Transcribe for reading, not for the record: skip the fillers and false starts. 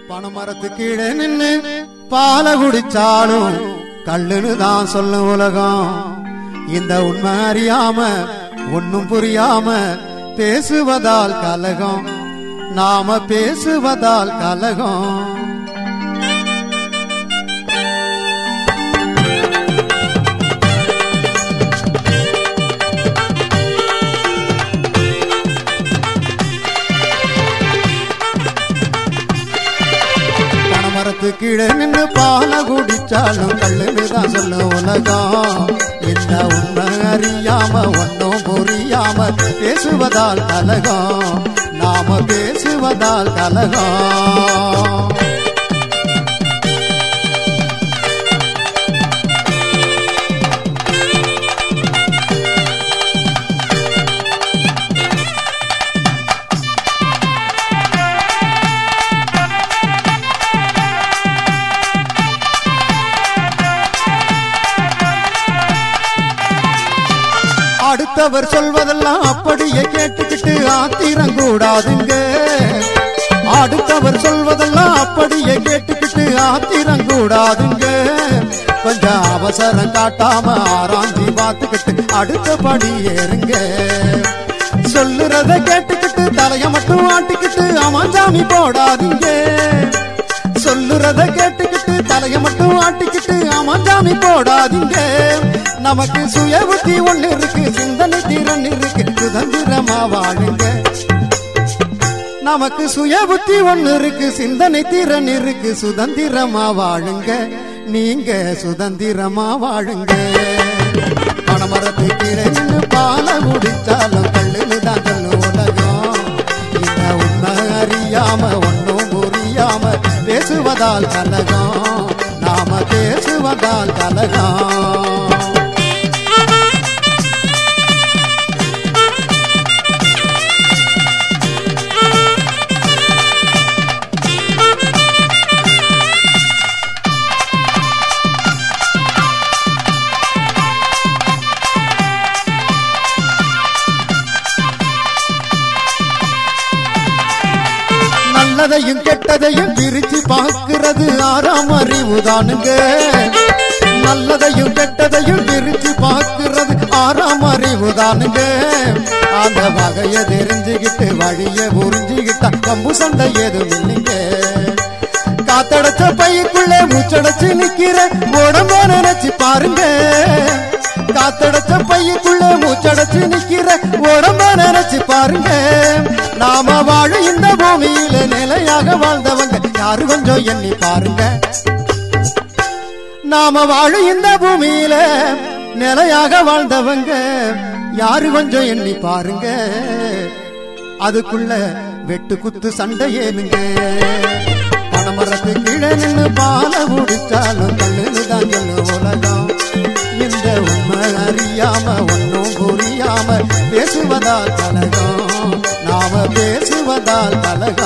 பனமரத்துக்கு கீழே நின்னு பால குடிச்சாலும் கல்லுன்னு தான் சொல்லும் உலகம். இந்த உண்மை அறியாம ஒன்னும் புரியாம பேசுவதால் கலகம், நாம பேசுவதால் கலகம். கீழே நின்று பால குடிச்சாலும் கல்லுன்னு தான் சொல்லும் உலகம். இந்த உண்மை அறியாம ஒன்னும் புரியாம பேசுவதால் கலகம், நாம பேசுவதால் கலகம். அடுத்தவர் சொல்வதெல்லாம் அப்படியே கேட்டுக்கிட்டு ஆத்திரம் கூடாதுங்க. அடுத்தவர் சொல்வதெல்லாம் அப்படியே கேட்டுக்கிட்டு ஆத்திரம் கூடாதுங்க. கொஞ்சம் அவசரம் காட்டாம ஆராய்ச்சி பார்த்துக்கிட்டு அடுத்தபடி ஏறுங்க. சொல்லுறத கேட்டுக்கிட்டு தலைய மட்டும் ஆட்டிக்கிட்டு அமாஞ்சாமி போடாதீங்க. சொல்லுறத கேட்டுக்கிட்டு தலைய மட்டும் ஆட்டிக்கிட்டு அமாஞ்சாமி போடாதீங்க. நமக்கு சுய புத்தி ஒண்ணு இருக்கு, சிந்தனை திறன் இருக்கு, சுதந்திரமா வாழுங்க. நமக்கு சுய புத்தி ஒண்ணு இருக்கு, சிந்தனை திறன் இருக்கு, சுதந்திரமா வாழுங்க. நீங்க சுதந்திரமா வாழுங்க. பனமரத்து கீழே நின்று பால குடிச்சாலும் கல்லுன்னு தான் சொல்லும் உலகம். இந்த உண்மை அறியாம ஒன்னும் புரியாம பேசுவதால் கலகம், நாம பேசுவதால் கலகம். நல்லதையும் கெட்டதையும் பிரிச்சு பார்க்கிறது ஆறாம் அறிவுதானுங்க. நல்லதையும் கெட்டதையும் பிரிச்சு பார்க்கிறது ஆறாம் அறிவுதானுங்க. அந்த வகைய தெரிஞ்சுக்கிட்டு வழிய புரிஞ்சுக்கிட்டா கம்பு சண்டை எதுவும் இல்லைங்க. காத்தடைச்ச பையக்குள்ளே மூச்சடைச்சு நிக்கிற உடம்ப நினைச்சு பாருங்க. காத்தடைச்ச பையக்குள்ள மூச்சடைச்சு நிக்கிற உடம்ப நினைச்சு பாருங்க. நாம வாழ இந்த பூமியில நிலையாக வாழ்ந்தவங்க யாரு கொஞ்சம் எண்ணி பாருங்க. நாம வாழ இந்த பூமியில நிலையாக வாழ்ந்தவங்க யாரு கொஞ்சம் எண்ணி பாருங்க. அதுக்குள்ள வெட்டு குத்து சண்டை ஏனுங்க. பனமரத்து கீழே நின்று பால குடிச்சாலும் கல்லுன்னு தான் சொல்லும் உலகம். இந்த உண்மை அறியாம ஒன்னும் புரியாம பேசுவதால் கலகம், நாம பேசுவதால் கலகம்.